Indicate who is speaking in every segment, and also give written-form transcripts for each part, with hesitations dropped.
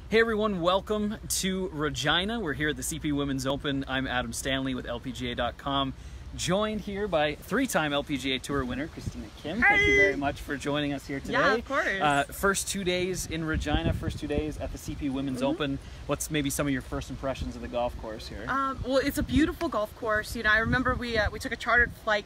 Speaker 1: Hey everyone, welcome to Regina. We're here at the CP Women's Open. I'm Adam Stanley with LPGA.com, joined here by three-time LPGA Tour winner Christina Kim.
Speaker 2: Hi.
Speaker 1: Thank you very much for joining us here today.
Speaker 2: Yeah, of course.
Speaker 1: First 2 days in Regina, first 2 days at the CP Women's Open. What's maybe some of your first impressions of the golf course here?
Speaker 2: Well, it's a beautiful golf course. You know, I remember we took a chartered flight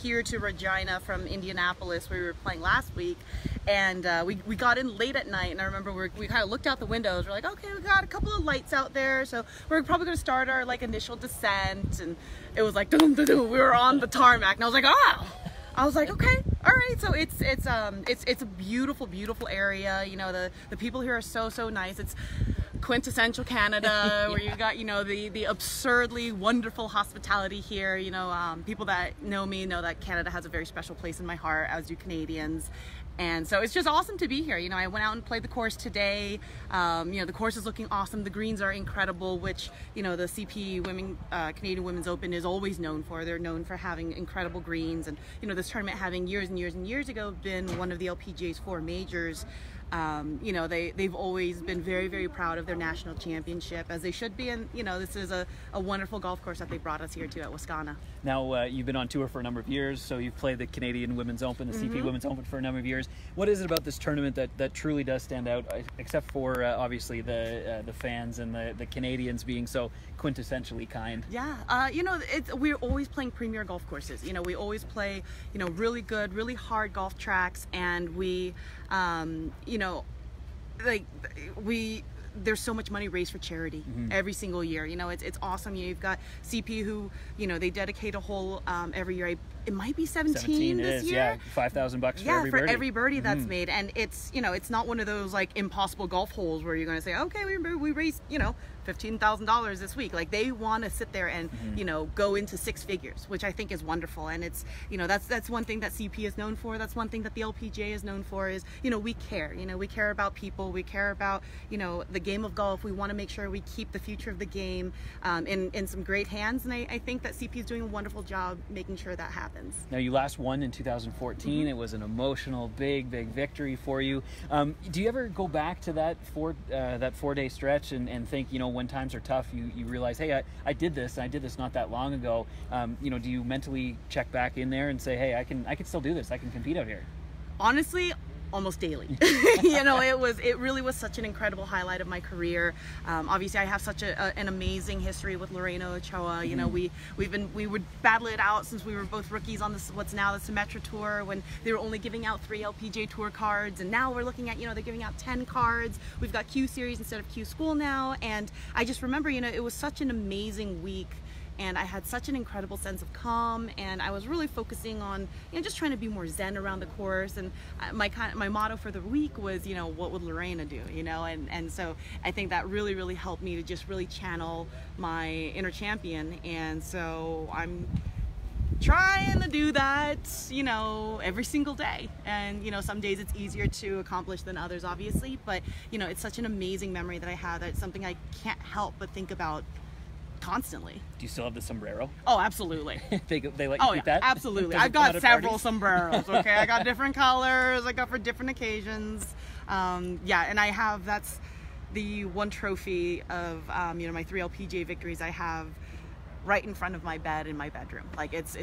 Speaker 2: here to Regina from Indianapolis, where we were playing last week, and we got in late at night, and I remember we kind of looked out the windows. We're like, okay, we got a couple of lights out there, so we're probably going to start our initial descent, and it was like dum, dum, dum. We were on the tarmac, and I was like, I was like, okay, all right. So it's a beautiful area. You know, the people here are so nice. It's quintessential Canada, where you got, you know, the absurdly wonderful hospitality here. You know, people that know me know that Canada has a very special place in my heart, as do Canadians. And so it's just awesome to be here. You know, I went out and played the course today. You know, the course is looking awesome. The greens are incredible, which, you know, the CP Canadian Women's Open is always known for. They're known for having incredible greens. And, you know, this tournament, having years and years ago been one of the LPGA's 4 majors, you know, they've always been very proud of their national championship, as they should be. And, you know, this is a wonderful golf course that they brought us here to at Wascana.
Speaker 1: Now, you've been on tour for a number of years, so you've played the Canadian Women's Open, the CP Women's Open for a number of years. What is it about this tournament that truly does stand out, except for obviously the fans and the Canadians being so quintessentially kind?
Speaker 2: Yeah, you know, we're always playing premier golf courses. You know, we always play, you know, really good, really hard golf tracks, and we, you know, there's so much money raised for charity every single year. You know, it's awesome. You've got CP who, you know, they dedicate a whole every year. It might be 17 this year.
Speaker 1: Yeah, $5,000 for
Speaker 2: every birdie that's made. And it's, you know, it's not one of those like impossible golf holes where you're going to say, okay, we raised, you know, $15,000 this week. Like, they want to sit there and, you know, go into 6 figures, which I think is wonderful. And it's, you know, that's one thing that CP is known for. That's one thing that the LPGA is known for, is, you know, we care. You know, we care about people. We care about, you know, the game of golf. We want to make sure we keep the future of the game in some great hands. And I think that CP is doing a wonderful job making sure that happens.
Speaker 1: Now, you last won in 2014. It was an emotional, big victory for you. Do you ever go back to that 4-day stretch and think, you know, when times are tough, you realize, hey, I did this not that long ago. You know, do you mentally check back in there and say, hey, I can still do this. I can compete out here?
Speaker 2: Honestly, almost daily. You know, it really was such an incredible highlight of my career. Obviously, I have such an amazing history with Lorena Ochoa. You know, we would battle it out since we were both rookies on what's now the Symetra Tour, when they were only giving out 3 LPGA Tour cards, and now we're looking at, you know, they're giving out 10 cards. We've got Q Series instead of Q School now, and I just remember, you know, it was such an amazing week. And I had such an incredible sense of calm, and I was really focusing on, you know, just trying to be more zen around the course. And my motto for the week was, you know, what would Lorena do, you know? And so I think that really helped me to just really channel my inner champion. And so I'm trying to do that, you know, every single day. And, you know, some days it's easier to accomplish than others, obviously, but, you know, it's such an amazing memory that I have, that it's something I can't help but think about constantly.
Speaker 1: Do you still have the sombrero?
Speaker 2: Oh, absolutely.
Speaker 1: they let you keep that?
Speaker 2: Absolutely. I've got several sombreros, okay? I got different colors, I got for different occasions. Yeah, and I have, that's the one trophy of, you know, my 3 LPGA victories I have right in front of my bed in my bedroom. Like, it's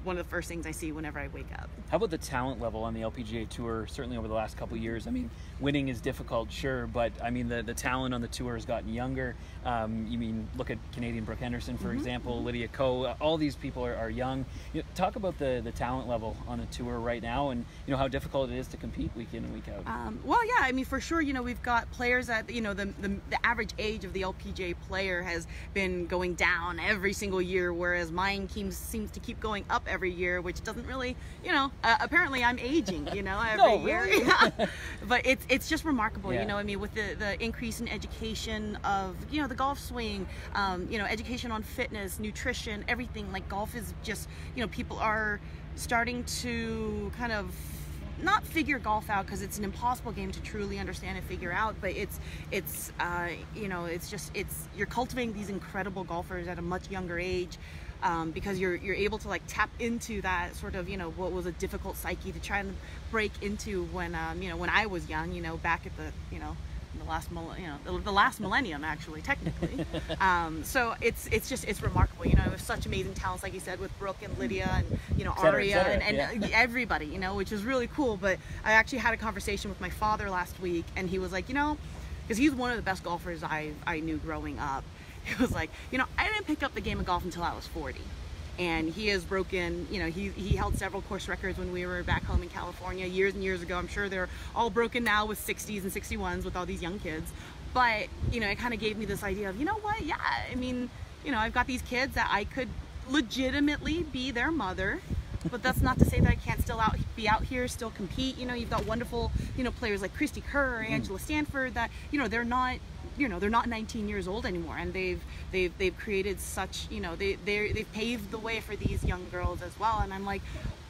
Speaker 2: one of the first things I see whenever I wake up.
Speaker 1: How about the talent level on the LPGA Tour, certainly over the last couple of years? I mean, winning is difficult, sure, but I mean, the talent on the tour has gotten younger. You mean, look at Canadian Brooke Henderson, for example, Lydia Ko, all these people are young. You know, talk about the talent level on the tour right now, and, you know, how difficult it is to compete week in and week out.
Speaker 2: Well, yeah, I mean, for sure, you know, we've got players that, you know, the average age of the LPGA player has been going down every single year, whereas mine seems to keep going up every year, which doesn't really, you know, apparently I'm aging, you know, every year.
Speaker 1: Really?
Speaker 2: But it's just remarkable,
Speaker 1: yeah.
Speaker 2: You know, I mean, with the increase in education of, you know, the golf swing, you know, education on fitness, nutrition, everything. Like, golf is just, you know, people are starting to kind of not figure golf out, because it's an impossible game to truly understand and figure out, but it's you know, you're cultivating these incredible golfers at a much younger age, because you're able to like tap into that sort of, you know, what was a difficult psyche to try and break into when, you know, when I was young, you know, back at the, you know, the last millennium, actually, technically. So it's remarkable. You know, with such amazing talents, like you said, with Brooke and Lydia and, you know, Aria and everybody, you know, which is really cool. But I actually had a conversation with my father last week, and he was like, you know, because he's one of the best golfers I knew growing up. He was like, you know, I didn't pick up the game of golf until I was 40. And he has broken, you know, he held several course records when we were back home in California years and years ago. I'm sure they're all broken now with 60s and 61s with all these young kids. But, you know, it kind of gave me this idea of, you know what, yeah, I mean, you know, I've got these kids that I could legitimately be their mother. But that's not to say that I can't still be out here, still compete. You know, you've got wonderful, you know, players like Christy Kerr or Angela Stanford that, you know, they're not 19 years old anymore, and they've created such, you know, they've paved the way for these young girls as well. And I'm like,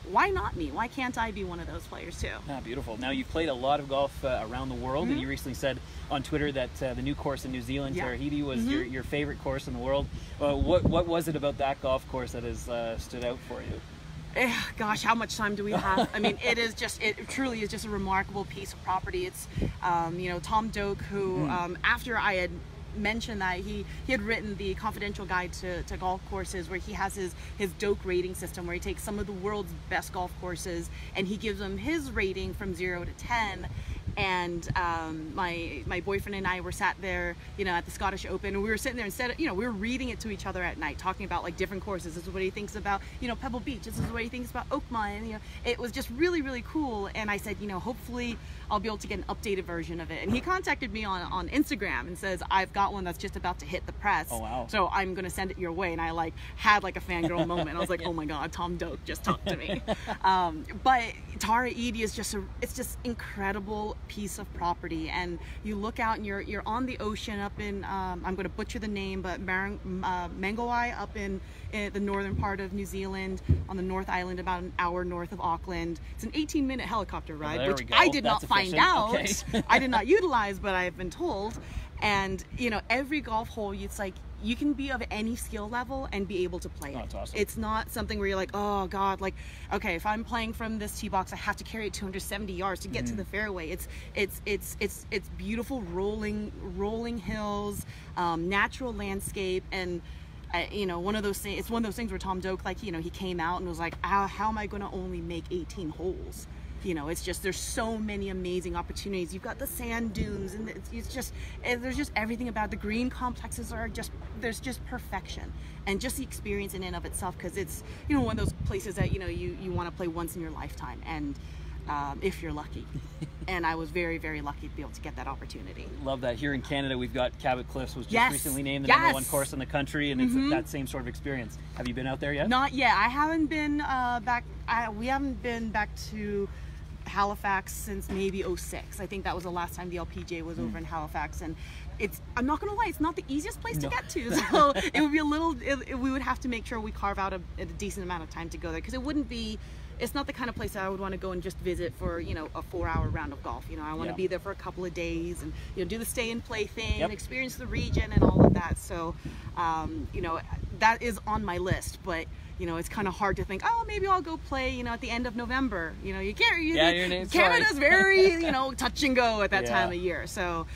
Speaker 2: why not me? Why can't I be one of those players too?
Speaker 1: Ah, beautiful. Now, you've played a lot of golf around the world, and you recently said on Twitter that the new course in New Zealand, Tahiti, was your favorite course in the world. What was it about that golf course that has stood out for you?
Speaker 2: Gosh, how much time do we have? I mean, it truly is just a remarkable piece of property. It's, you know, Tom Doak, who, after I had mentioned that he had written the confidential guide to golf courses, where he has his Doak rating system, where he takes some of the world's best golf courses and he gives them his rating from 0 to 10. And my boyfriend and I were sat there, you know, at the Scottish Open, and we were sitting there, instead of, you know, we were reading it to each other at night, talking about like different courses. This is what he thinks about, you know, Pebble Beach. This is what he thinks about Oakmont. And, you know, it was just really, really cool. And I said, you know, hopefully I'll be able to get an updated version of it. And he contacted me on Instagram and says, I've got one that's just about to hit the press.
Speaker 1: Oh, wow.
Speaker 2: So I'm going to send it your way. And I like had like a fangirl moment. I was like, oh my God, Tom Doak just talked to me. But Tahiti is just it's just incredible piece of property, and you look out and you're on the ocean up in I'm going to butcher the name, but Mangawai, up in the northern part of New Zealand, on the North Island, about an hour north of Auckland. It's an 18-minute helicopter ride, which I did not find out. Okay. I did not utilize, but I've been told. And, you know, every golf hole, it's like you can be of any skill level and be able to play it.
Speaker 1: That's awesome.
Speaker 2: It's not something where you're like, oh God, like, okay, if I'm playing from this tee box, I have to carry it 270 yards to get to the fairway. It's beautiful rolling hills, natural landscape, and you know, one of those things. It's one of those things where Tom Doak, like, you know, he came out and was like, how am I going to only make 18 holes? You know, it's just, there's so many amazing opportunities. You've got the sand dunes, and there's just everything about the green complexes there's just perfection, and just the experience in and of itself, because it's, you know, one of those places that, you know, you want to play once in your lifetime, and if you're lucky. And I was very, very lucky to be able to get that opportunity.
Speaker 1: Love that. Here in Canada, we've got Cabot Cliffs, was just recently named the #1 course in the country, and it's that same sort of experience. Have you been out there yet?
Speaker 2: Not yet. I haven't been back. We haven't been back to Halifax since maybe 06. I think that was the last time the LPGA was over in Halifax, and I'm not gonna lie, it's not the easiest place to get to, so it would be we would have to make sure we carve out a decent amount of time to go there, because it's not the kind of place that I would want to go and just visit for, you know, a 4-hour round of golf. You know, I want to be there for a couple of days and, you know, do the stay and play thing, and experience the region and all of that. So, you know, that is on my list, but, you know, it's kind of hard to think, oh, maybe I'll go play, you know, at the end of November. You know, you can't, Canada's very, you know, touch and go at that time of year. So,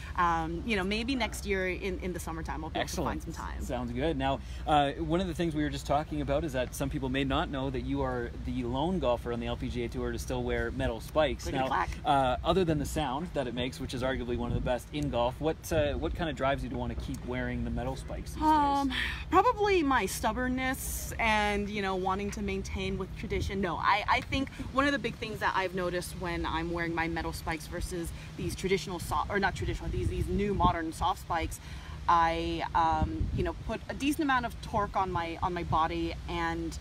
Speaker 2: you know, maybe next year in the summertime I'll be able to find some time.
Speaker 1: Sounds good. Now, one of the things we were just talking about is that some people may not know that you are the lone golfer on the LPGA Tour to still wear metal spikes. Now, other than the sound that it makes, which is arguably one of the best in golf, what kind of drives you to want to keep wearing the metal spikes these days?
Speaker 2: Probably my stubbornness and, you know, wanting to maintain with tradition. No, I think one of the big things that I've noticed when I'm wearing my metal spikes versus these traditional these new modern soft spikes, I you know, put a decent amount of torque on my body, and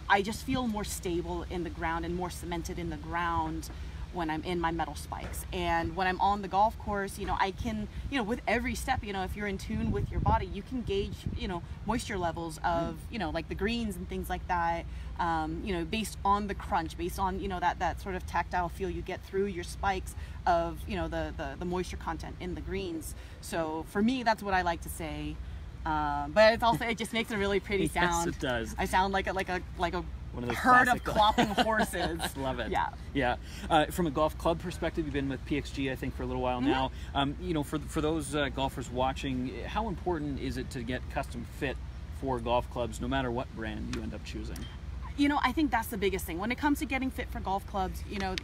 Speaker 2: I just feel more stable in the ground and more cemented in the ground when I'm in my metal spikes. And when I'm on the golf course, you know, I can, you know, with every step, you know, if you're in tune with your body, you can gauge, you know, moisture levels of, you know, like the greens and things like that, you know, based on the crunch, based on, you know, that sort of tactile feel you get through your spikes of, you know, the moisture content in the greens. So for me, that's what I like to say. But it's also, it just makes a really pretty sound.
Speaker 1: Yes, it does.
Speaker 2: I sound like a
Speaker 1: One of those
Speaker 2: herd of
Speaker 1: classic
Speaker 2: clopping horses.
Speaker 1: Love it.
Speaker 2: Yeah.
Speaker 1: Yeah. From a golf club perspective, you've been with PXG, I think, for a little while now. You know, for those golfers watching, how important is it to get custom fit for golf clubs, no matter what brand you end up choosing?
Speaker 2: You know, I think that's the biggest thing. When it comes to getting fit for golf clubs, you know,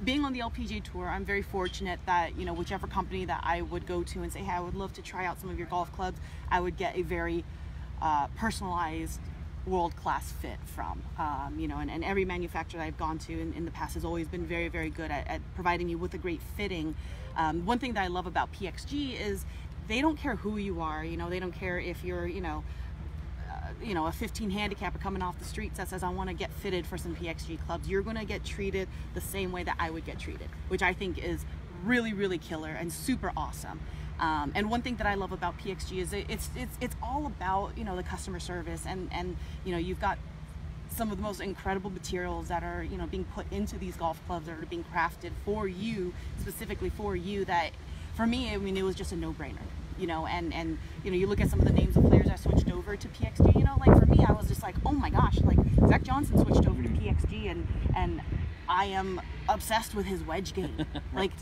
Speaker 2: being on the LPGA Tour, I'm very fortunate that, you know, whichever company that I would go to and say, hey, I would love to try out some of your golf clubs, I would get a very personalized, world-class fit from. You know, and every manufacturer that I've gone to in the past has always been very, very good at providing you with a great fitting. One thing that I love about PXG is they don't care who you are. You know, they don't care if you're, you know, a 15 handicapper coming off the streets that says, I want to get fitted for some PXG clubs. You're going to get treated the same way that I would get treated, which I think is really, really killer and super awesome. And one thing that I love about PXG is it's all about, you know, the customer service, and you know, you've got some of the most incredible materials that are, you know, being put into these golf clubs that are being crafted for you, specifically for you, that for me, I mean, it was just a no-brainer. You know, and you know, you look at some of the names of players that switched over to PXG, you know, like for me, I was just like, oh my gosh, like Zach Johnson switched over to PXG, and I am obsessed with his wedge game.
Speaker 1: Right.
Speaker 2: Like,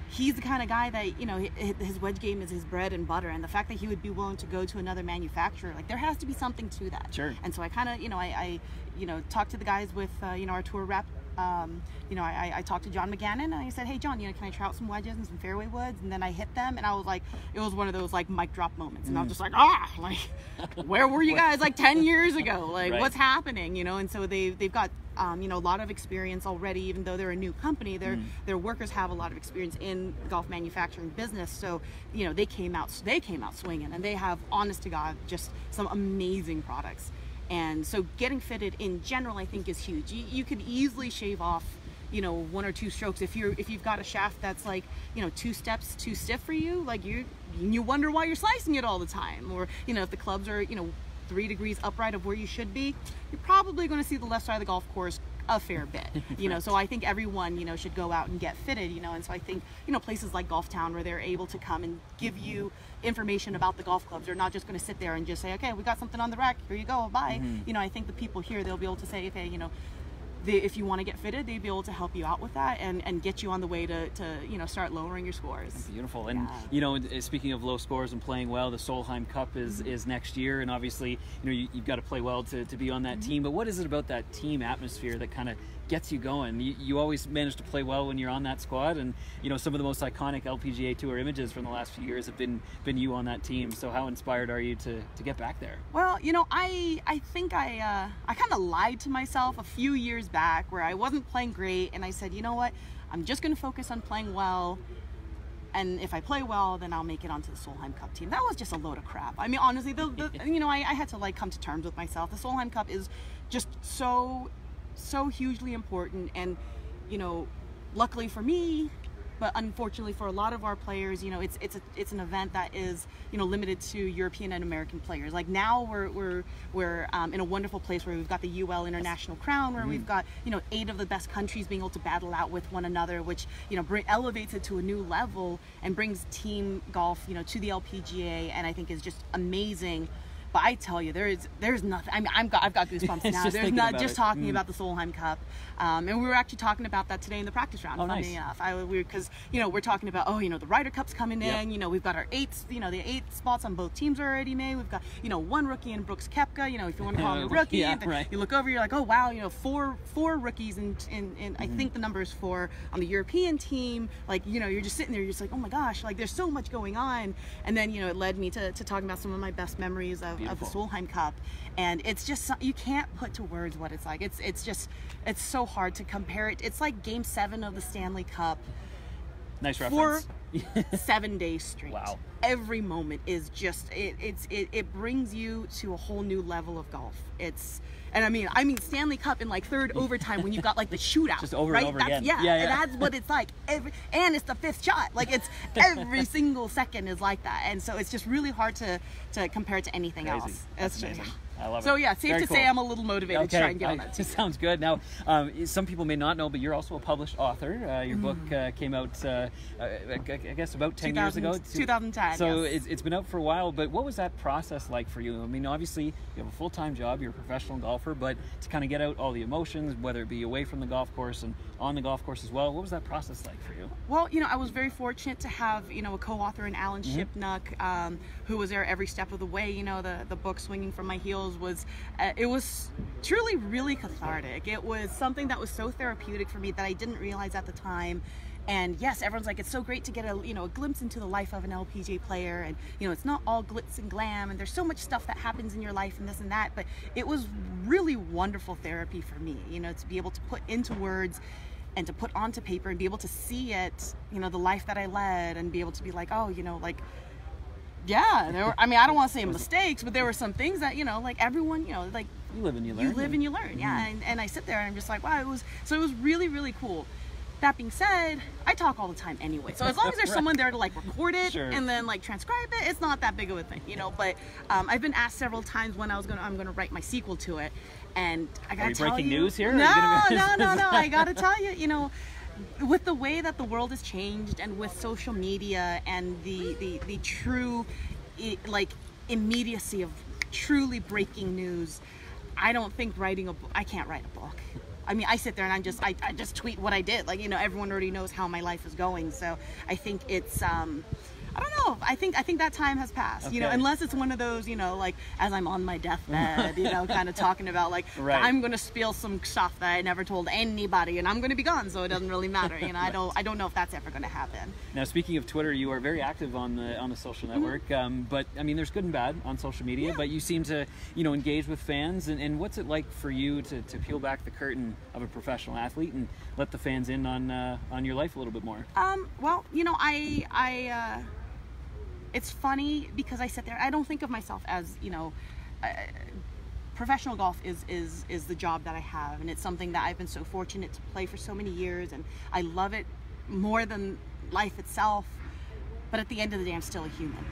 Speaker 2: he's the kind of guy that, you know, his wedge game is his bread and butter, and the fact that he would be willing to go to another manufacturer, like, there has to be something to that.
Speaker 1: Sure.
Speaker 2: And so I kind of, you know, I you know, talked to the guys with, you know, our tour rep. You know, I talked to John McGannon, and I said, hey John, you know, can I try out some wedges and some fairway woods? And then I hit them, and I was like, it was one of those like mic drop moments, and I was just like, like, where were you guys like 10 years ago? Like,
Speaker 1: right.
Speaker 2: What's happening? You know, and so they've got you know, a lot of experience already, even though they're a new company. Their workers have a lot of experience in golf manufacturing business. So, you know, they came out swinging, and they have, honest to God, just some amazing products. And so getting fitted in general, I think, is huge. You could easily shave off, you know, 1 or 2 strokes if you've got a shaft that's like, you know, 2 steps too stiff for you. Like, you wonder why you're slicing it all the time. Or, you know, if the clubs are, you know, 3 degrees upright of where you should be, you're probably going to see the left side of the golf course a fair bit, you know. So I think everyone, you know, should go out and get fitted, you know. And so I think, you know, places like Golf Town, where they're able to come and give you information about the golf clubs, they're not just going to sit there and just say, okay, we got something on the rack, here you go, bye. You know, I think the people here, they'll be able to say, okay, you know, if you want to get fitted, they'd be able to help you out with that and get you on the way to you know, start lowering your scores.
Speaker 1: That's beautiful. And you know, speaking of low scores and playing well, the Solheim Cup is next year, and obviously, you know, you've got to play well to be on that team. But what is it about that team atmosphere that kind of gets you going? You always manage to play well when you're on that squad, and you know, some of the most iconic LPGA Tour images from the last few years have been you on that team. So how inspired are you to get back there?
Speaker 2: Well, you know, I think I kind of lied to myself a few years back where I wasn't playing great, and I said, you know what, I'm just going to focus on playing well, and if I play well, then I'll make it onto the Solheim Cup team. That was just a load of crap. I mean, honestly, you know, I had to like come to terms with myself. The Solheim Cup is just so hugely important, and you know, luckily for me, but unfortunately for a lot of our players, you know, it's an event that is, you know, limited to European and American players. Like, now we're in a wonderful place where we've got the UL International Crown, where we've got, you know, 8 of the best countries being able to battle out with one another, which, you know, elevates it to a new level and brings team golf, you know, to the LPGA, and I think is just amazing. But I tell you, there's nothing. I mean, I've got goosebumps now. There's not just talking about the Solheim Cup, and we were actually talking about that today in the practice round. Funny enough, because you know, we're talking about, oh, you know, the Ryder Cup's coming in. You know, we've got our 8, you know, the 8 spots on both teams are already made. We've got, you know, 1 rookie in Brooks Koepka. You know, if you want to call him a rookie, you look over, you're like, oh wow, you know, four rookies, and I think the number is 4 on the European team. Like, you know, you're just sitting there, you're just like, oh my gosh, like there's so much going on. And then, you know, it led me to talking about some of my best memories of the Solheim Cup, and it's just, you can't put to words what it's like. It's so hard to compare it. It's like Game 7 of the Stanley Cup.
Speaker 1: Nice reference.
Speaker 2: For 7 days straight.
Speaker 1: Wow.
Speaker 2: Every moment is just it brings you to a whole new level of golf. And I mean Stanley Cup in like 3rd overtime when you've got like the shootout,
Speaker 1: just over
Speaker 2: right?
Speaker 1: and over
Speaker 2: That's,
Speaker 1: again.
Speaker 2: Yeah, and that's what it's like. And it's the 5th shot. Like, it's every single second is like that, and so it's just really hard to compare it to anything else.
Speaker 1: That's amazing. I love it.
Speaker 2: So yeah, safe to say I'm a little motivated to try and get on that team.
Speaker 1: Sounds good. Now, some people may not know, but you're also a published author. Your book came out, I guess, about 10 years ago.
Speaker 2: 2010.
Speaker 1: So
Speaker 2: yes.
Speaker 1: it's been out for a while, but what was that process like for you? I mean, obviously you have a full-time job, you're a professional golfer, but to kind of get out all the emotions, whether it be away from the golf course and on the golf course as well, what was that process like for you?
Speaker 2: Well, I was very fortunate to have, a co-author in Alan Shipnuck, who was there every step of the way. The book Swinging from My Heels was, it was truly really cathartic. It was something that was so therapeutic for me that I didn't realize at the time. And yes, everyone's like, it's so great to get a glimpse into the life of an LPGA player, and it's not all glitz and glam, and there's so much stuff that happens in your life and this and that. But it was really wonderful therapy for me, to be able to put into words and to put onto paper and be able to see it, the life that I led, and be able to be like, oh, yeah, there were, I don't want to say mistakes, but there were some things that, like everyone, like
Speaker 1: you live and you learn.
Speaker 2: You live and you learn, yeah. And I sit there and I'm just like, wow, it was really, really cool. That being said, I talk all the time anyway. So as long as there's someone there to record it and then transcribe it, it's not that big of a thing, But I've been asked several times when I'm gonna write my sequel to it, and I gotta tell you.
Speaker 1: Breaking news here?
Speaker 2: No. I gotta tell you, with the way that the world has changed, and with social media and the true immediacy of truly breaking news, I don't think I can't write a book. I sit there and I just tweet what I did. Everyone already knows how my life is going. So I think it's, I don't know. I think that time has passed,
Speaker 1: okay.
Speaker 2: Unless it's one of those, as I'm on my deathbed, kind of talking about
Speaker 1: right.
Speaker 2: I'm going to spill some stuff that I never told anybody, and I'm going to be gone. So it doesn't really matter. Right. I don't know if that's ever going to happen.
Speaker 1: Now, speaking of Twitter, you are very active on the social network, but there's good and bad on social media, but you seem to, engage with fans, and what's it like for you to peel back the curtain of a professional athlete and let the fans in on your life a little bit more?
Speaker 2: Well, it's funny because I sit there, I don't think of myself as, professional golf is the job that I have, and it's something that I've been so fortunate to play for so many years, and I love it more than life itself. But at the end of the day, I'm still a human.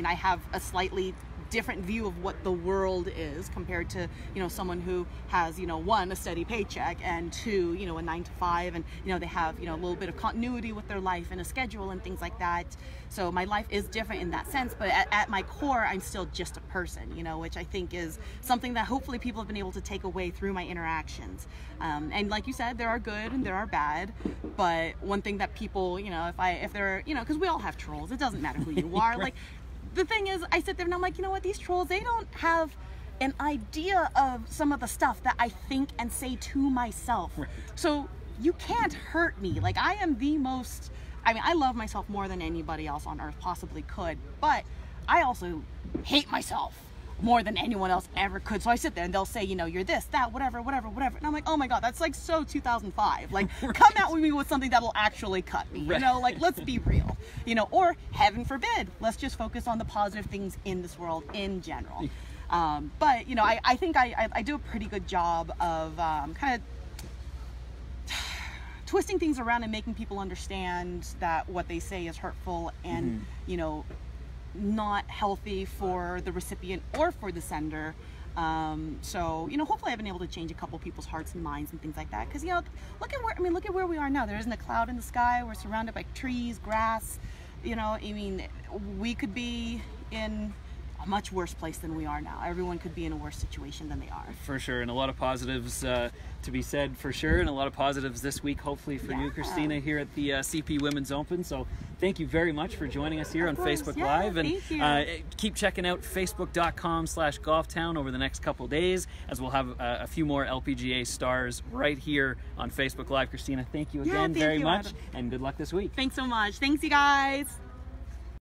Speaker 2: I have a slightly different view of what the world is compared to someone who has one, a steady paycheck, and two, a 9-to-5, and they have a little bit of continuity with their life and a schedule and things like that. So my life is different in that sense, but at my core, I'm still just a person, which I think is something that hopefully people have been able to take away through my interactions. And like you said, there are good and there are bad, but one thing that people, if they're, because we all have trolls, it doesn't matter who you are.
Speaker 1: Right.
Speaker 2: The thing is, I sit there and I'm like, these trolls, they don't have an idea of some of the stuff that I think and say to myself.
Speaker 1: Right.
Speaker 2: So you can't hurt me. I am the most, I love myself more than anybody else on earth possibly could, but I also hate myself more than anyone else ever could. So I sit there and they'll say, you're this, that, whatever. And I'm like, oh my God, that's so 2005. Come at me with something that'll actually cut me,
Speaker 1: right.
Speaker 2: Let's be real, or heaven forbid, let's just focus on the positive things in this world in general. But, I think I do a pretty good job of kind of twisting things around and making people understand that what they say is hurtful and, not healthy for the recipient or for the sender. So hopefully I've been able to change a couple people's hearts and minds and things like that, because look at where we are now. There isn't a cloud in the sky. We're surrounded by trees, grass. We could be in a much worse place than we are now. Everyone could be in a worse situation than they are.
Speaker 1: For sure, and a lot of positives to be said, for sure, and a lot of positives this week, hopefully for you, Christina, here at the CP Women's Open. So thank you very much for joining us here on Facebook Live, and keep checking out facebook.com/golftown over the next couple days, as we'll have a few more LPGA stars right here on Facebook Live. Christina, thank you again very much, Adam. And good luck this week.
Speaker 2: Thanks so much. Thanks, you guys.